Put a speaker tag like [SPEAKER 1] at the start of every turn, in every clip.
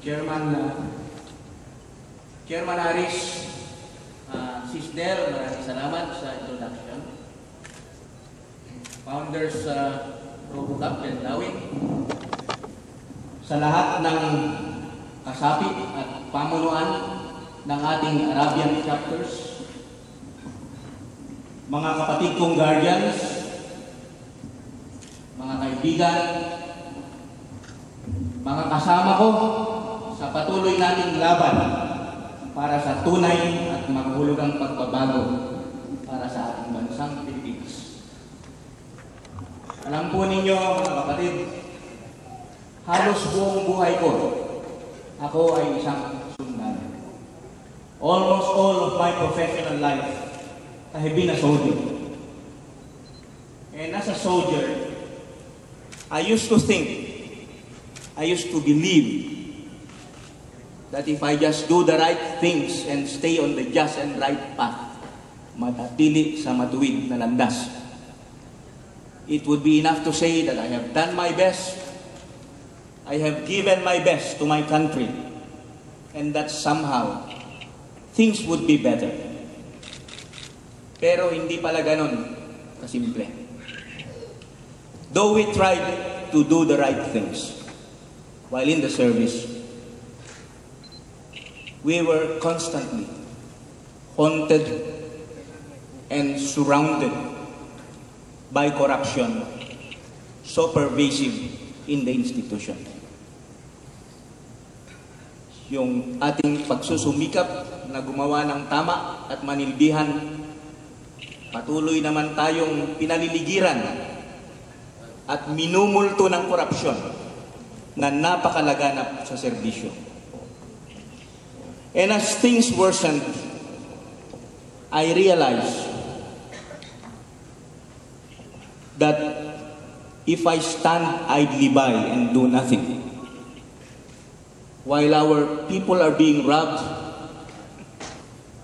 [SPEAKER 1] Chairman Aris, Sis Del, maraming salamat sa introduction. Founders Robocap and Dawin, sa lahat ng kasapi at pamunuan ng ating Arabian chapters, mga kapatid kong guardians, mga kaibigan, mga kasama ko sa patuloy nating laban para sa tunay at makahulugang pagbabago para sa ating bansang Pilipinas. Alam po ninyo, mga kapatid, halos buong buhay ko, ako ay isang sundalo. Almost all of my professional life, I have been a soldier. And as a soldier, I used to believe that if I just do the right things and stay on the just and right path, matatili sa matuwid na landas, it would be enough to say that I have done my best, I have given my best to my country, and that somehow things would be better. Pero hindi pala ganon kasimple. Though we tried to do the right things while in the service, we were constantly haunted and surrounded by corruption so pervasive in the institution. Yung ating pagsusumikap na gumawa ng tama at manilbihan, patuloy naman tayong pinaliligiran at minumulto ng korupsyon na napakalaganap sa serbisyo. And as things worsened, I realized that if I stand idly by and do nothing, while our people are being robbed,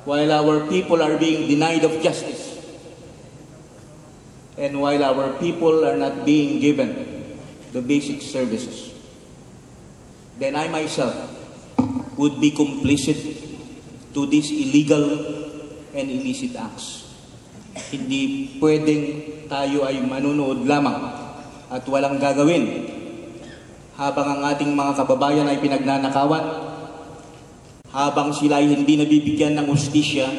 [SPEAKER 1] while our people are being denied of justice, and while our people are not being given the basic services, then I myself would be complicit to these illegal and illicit acts. Hindi pwedeng tayo ay manunood lamang at walang gagawin habang ang ating mga kababayan ay pinagnanakawan, habang sila ay hindi nabibigyan ng hustisya,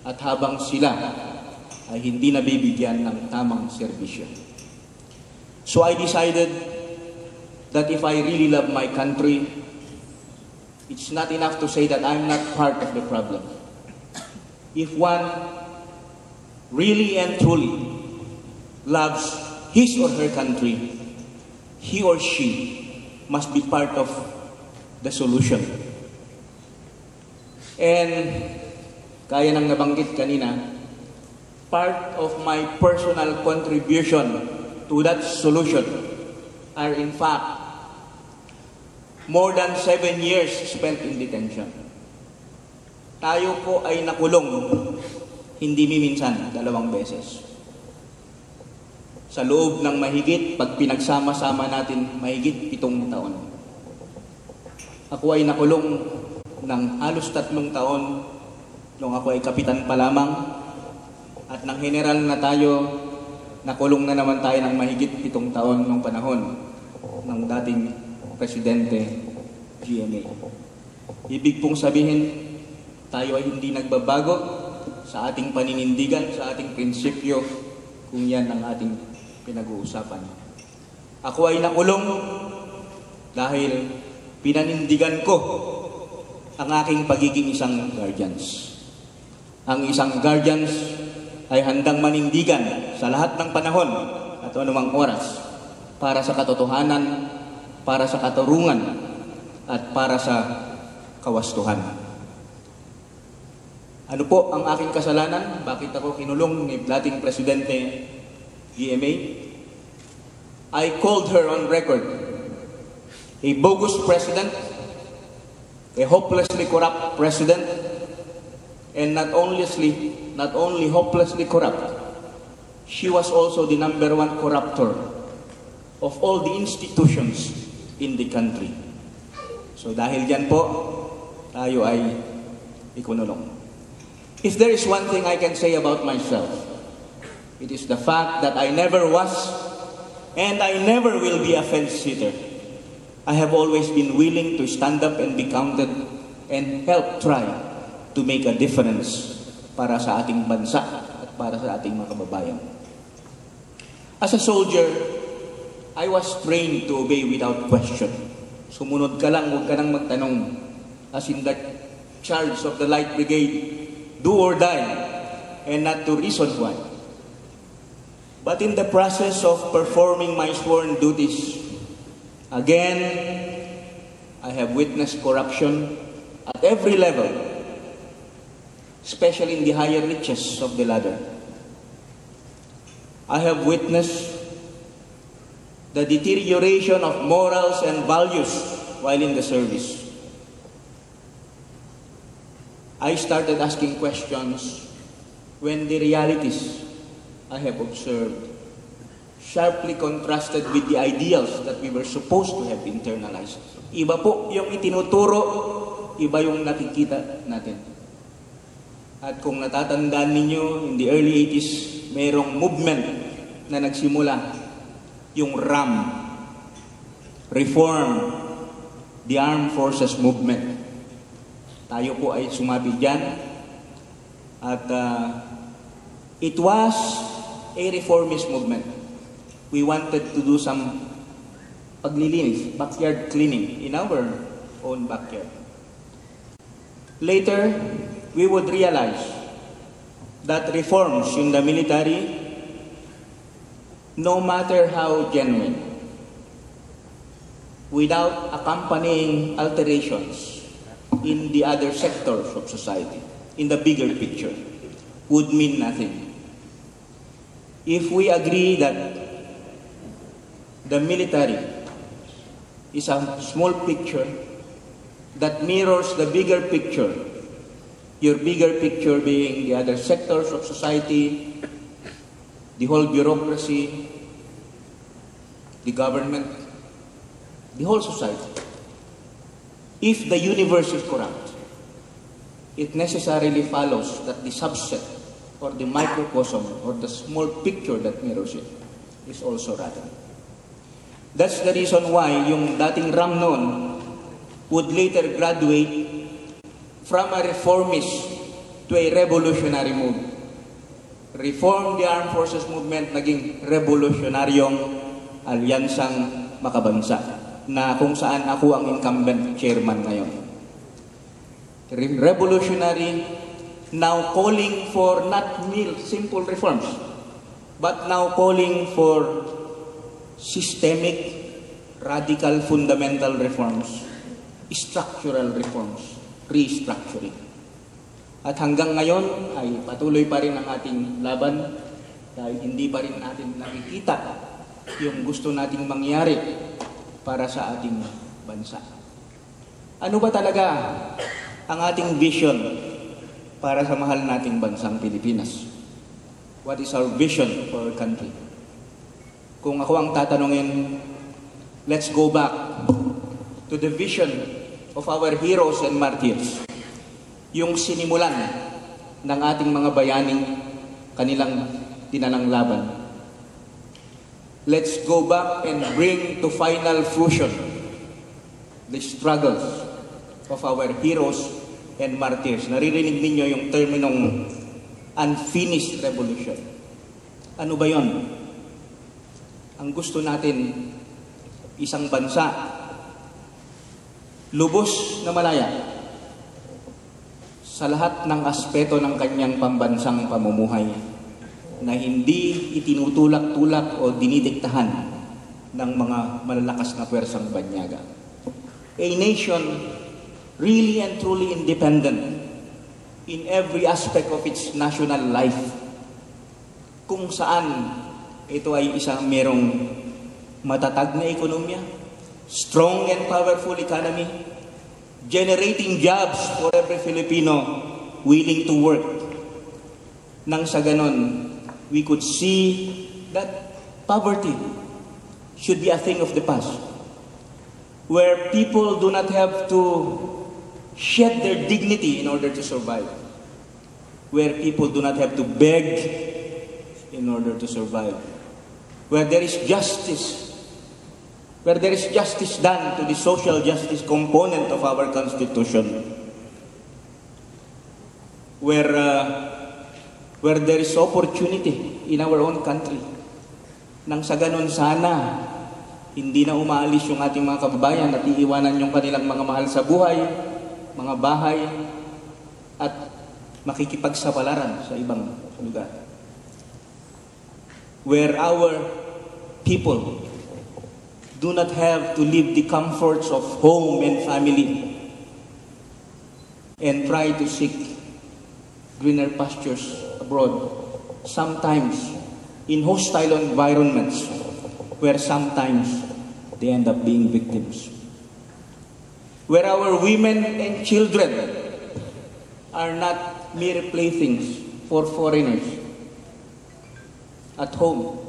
[SPEAKER 1] at habang sila ay hindi nabibigyan ng tamang serbisyo. So I decided that if I really love my country, it's not enough to say that I'm not part of the problem. If one really and truly loves his or her country, he or she must be part of the solution. And kaya nang nabanggit kanina, part of my personal contribution to that solution are in fact more than 7 years spent in detention. Tayo po ay nakulong, hindi minsan, 2 beses. Sa loob ng mahigit, pag pinagsama-sama natin, mahigit 7 taon. Ako ay nakulong ng halos 3 taon nung ako ay kapitan pa lamang, at ng general na tayo, nakulong na naman tayo ng mahigit 7 taon nung panahon ng dating Presidente GMA. Ibig pong sabihin, tayo ay hindi nagbabago sa ating paninindigan, sa ating prinsipyo, kung yan ang ating pinag-uusapan. Ako ay nakulong dahil pinanindigan ko ang aking pagiging isang guardians. Ang isang guardians ay handang manindigan sa lahat ng panahon at anumang oras para sa katotohanan, para sa katarungan, at para sa kawastuhan. Ano po ang aking kasalanan? Bakit ako kinulong ni dating Presidente GMA? I called her on record a bogus president, a hopelessly corrupt president, and not only hopelessly corrupt, she was also the #1 corruptor of all the institutions in the country. So dahil dyan po, tayo ay ikunulong. If there is one thing I can say about myself, it is the fact that I never was and I never will be a fence-sitter. I have always been willing to stand up and be counted and help try to make a difference para sa ating bansa at para sa ating mga kababayan. As a soldier, I was trained to obey without question. Sumunod ka lang, huwag ka nang magtanong. As in the charge of the Light Brigade, do or die, and not to reason why. But in the process of performing my sworn duties, again, I have witnessed corruption at every level, especially in the higher reaches of the ladder. I have witnessed the deterioration of morals and values while in the service. I started asking questions when the realities I have observed sharply contrasted with the ideals that we were supposed to have internalized. Iba po yung itinuturo, iba yung nakikita natin. At kung natatandaan ninyo, in the early 80s, mayroong movement na nagsimula, yung RAM, Reform the Armed Forces Movement. Tayo po ay sumabi dyan. At it was a reformist movement. We wanted to do some paglilinis, backyard cleaning in our own backyard. Later, we would realize that reforms in the military, no matter how genuine, without accompanying alterations in the other sectors of society, in the bigger picture, would mean nothing. If we agree that the military is a small picture that mirrors the bigger picture, your bigger picture being the other sectors of society, the whole bureaucracy, the government, the whole society. If the universe is corrupt, it necessarily follows that the subset or the microcosm or the small picture that mirrors it is also rotten. That's the reason why yung dating RAM noon would later graduate from a reformist to a revolutionary move. Reform the Armed Forces Movement, naging revolutionaryong alyansang makabansa, na kung saan ako ang incumbent chairman ngayon. Revolutionary, now calling for not mere simple reforms, but now calling for systemic, radical, fundamental reforms, structural reforms, restructuring. At hanggang ngayon ay patuloy pa rin ang ating laban dahil hindi pa rin natin nakikita yung gusto nating mangyari para sa ating bansa. Ano ba talaga ang ating vision para sa mahal nating bansang Pilipinas? What is our vision for our country? Kung ako ang tatanungin, let's go back to the vision of our heroes and martyrs. Yung sinimulan ng ating mga bayaning kanilang dinalang laban. Let's go back and bring to final fruition the struggles of our heroes and martyrs. Naririnig ninyo yung terminong unfinished revolution. Ano ba yon? Ang gusto natin, isang bansa, lubos na malaya sa lahat ng aspeto ng kanyang pambansang pamumuhay, na hindi itinutulak-tulak o dinidiktahan ng mga malalakas na pwersang banyaga. A nation really and truly independent in every aspect of its national life, kung saan ito ay isang merong matatag na ekonomiya, strong and powerful economy, generating jobs for every Filipino willing to work. Nang sa ganon, we could see that poverty should be a thing of the past. where people do not have to shed their dignity in order to survive, where people do not have to beg in order to survive, where there is justice, done to the social justice component of our Constitution, where there is opportunity in our own country. Nang sa ganun sana, hindi na umaalis yung ating mga kababayan at iiwanan yung kanilang mga mahal sa buhay, mga bahay, at makikipagsapalaran sa ibang lugar. Where our people do not have to leave the comforts of home and family and try to seek greener pastures abroad, sometimes in hostile environments where sometimes they end up being victims. Where our women and children are not mere playthings for foreigners at home,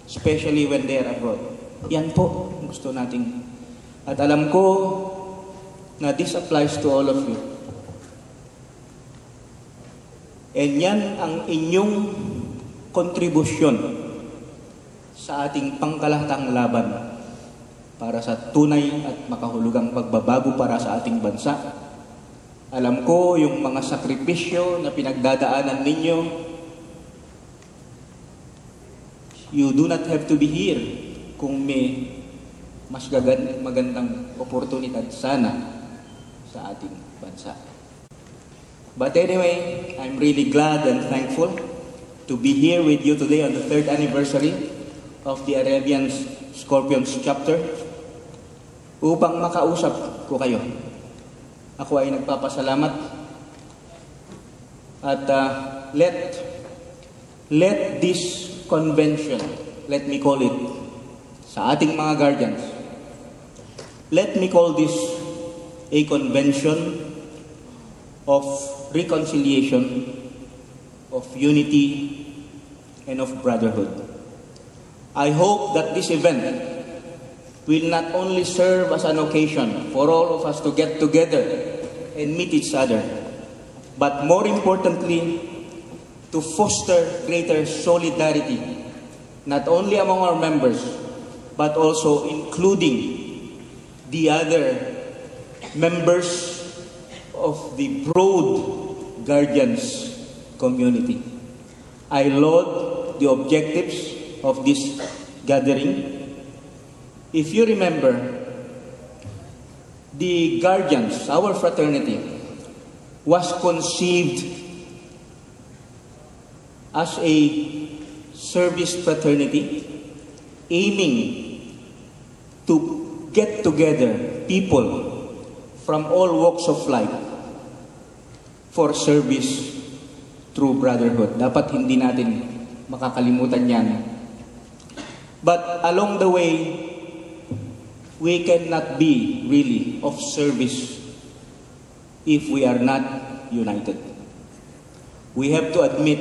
[SPEAKER 1] especially when they are abroad. Yan po gusto nating. At alam ko na this applies to all of you. And yan ang inyong kontribusyon sa ating pangkalahatang laban para sa tunay at makahulugang pagbabago para sa ating bansa. Alam ko yung mga sakripisyo na pinagdadaanan ninyo. You do not have to be here kung may mas magandang oportunidad sana sa ating bansa. But anyway, I'm really glad and thankful to be here with you today on the 3rd anniversary of the Arabian Scorpions chapter upang makausap ko kayo. Ako ay nagpapasalamat at let this convention, let me call it, sa ating mga guardians, let me call this a convention of reconciliation, of unity, and of brotherhood. I hope that this event will not only serve as an occasion for all of us to get together and meet each other, but more importantly, to foster greater solidarity, not only among our members, but also including the other members of the broad Guardians community. I laud the objectives of this gathering. If you remember, the Guardians, our fraternity, was conceived as a service fraternity aiming to get together people from all walks of life for service through brotherhood. Dapat hindi natin makakalimutan yan. But along the way, we cannot be really of service if we are not united. We have to admit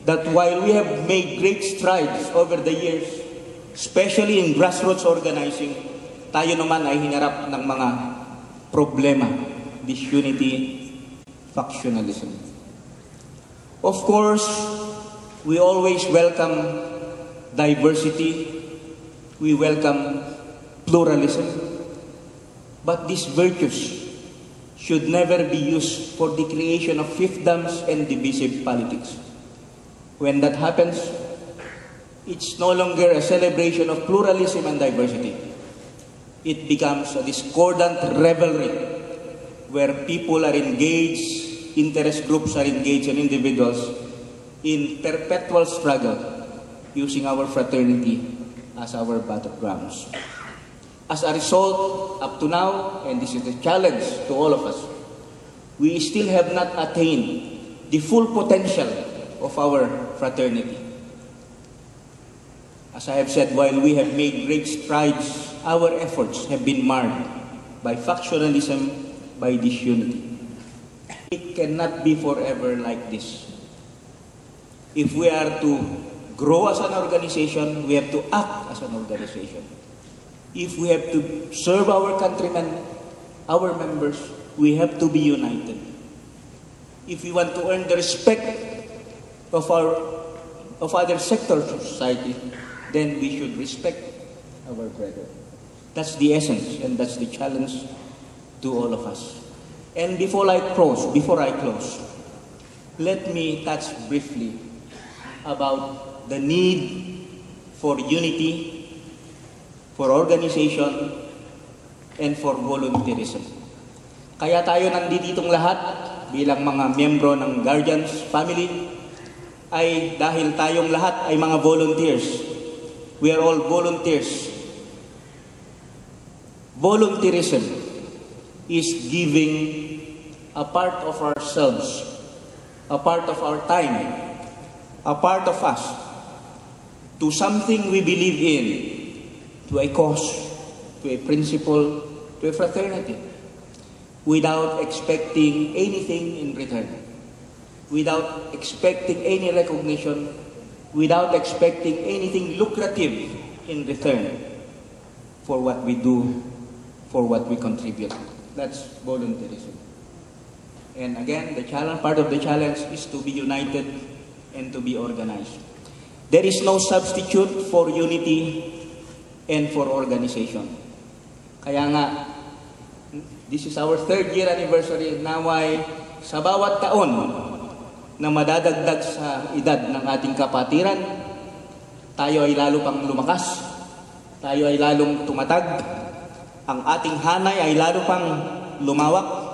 [SPEAKER 1] that while we have made great strides over the years, especially in grassroots organizing, tayo naman ay hinarap ng mga problema, disunity, factionalism. Of course, we always welcome diversity, we welcome pluralism, but these virtues should never be used for the creation of fiefdoms and divisive politics. When that happens, it's no longer a celebration of pluralism and diversity. It becomes a discordant revelry where people are engaged, interest groups are engaged, and individuals in perpetual struggle using our fraternity as our battlegrounds. As a result, up to now, and this is a challenge to all of us, we still have not attained the full potential of our fraternity. As I have said, while we have made great strides, our efforts have been marred by factionalism, by disunity. It cannot be forever like this. If we are to grow as an organization, we have to act as an organization. if we have to serve our countrymen, our members, we have to be united. If we want to earn the respect of other sectors of society, then we should respect our brethren. That's the essence, and that's the challenge to all of us. And before I close, let me touch briefly about the need for unity, for organization, and for volunteerism. Kaya tayo nanditong lahat bilang mga miyembro ng Guardians family ay dahil tayong lahat ay mga volunteers. We are all volunteers. Volunteerism is giving a part of ourselves, a part of our time, a part of us to something we believe in, to a cause, to a principle, to a fraternity, without expecting anything in return, without expecting any recognition, without expecting anything lucrative in return for what we do, for what we contribute. That's volunteerism. And again, part of the challenge is to be united and to be organized. There is no substitute for unity and for organization. Kaya nga, this is our 3rd year anniversary. Naway, sa bawat taon na madadagdag sa edad ng ating kapatiran, tayo ay lalo pang lumakas, tayo ay lalong tumatag, ang ating hanay ay lalo pang lumawak,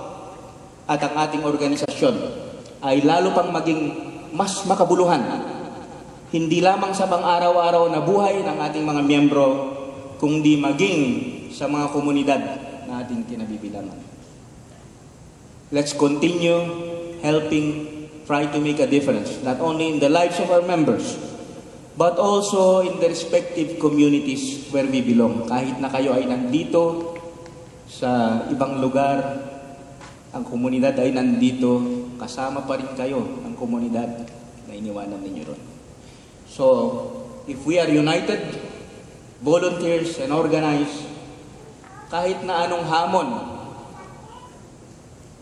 [SPEAKER 1] at ang ating organisasyon ay lalo pang maging mas makabuluhan, hindi lamang sa pang-araw-araw na buhay ng ating mga miyembro, kundi maging sa mga komunidad na ating kinabibilangan. Let's continue helping try to make a difference, not only in the lives of our members, but also in the respective communities where we belong. Kahit na kayo ay nandito sa ibang lugar, ang komunidad ay nandito, kasama pa rin kayo ang komunidad na iniwanan ninyo ron. So, if we are united, volunteers, and organized, kahit na anong hamon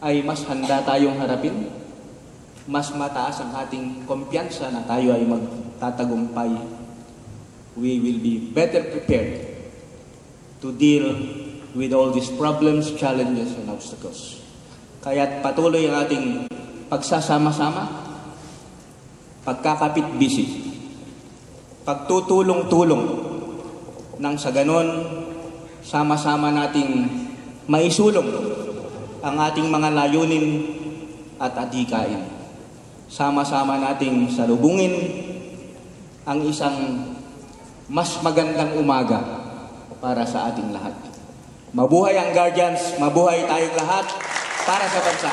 [SPEAKER 1] ay mas handa tayong harapin, mas mataas ang ating kumpiyansa na tayo ay magtatagumpay. We will be better prepared to deal with all these problems, challenges, and obstacles. Kaya't patuloy ang ating pagsasama-sama, pagkakapit-busy, pagtutulong-tulong nang sa ganon, sama-sama nating maisulong ang ating mga layunin at adhikain. Sama-sama nating salubungin ang isang mas magandang umaga para sa ating lahat. Mabuhay ang Guardians, mabuhay tayong lahat para sa bansa.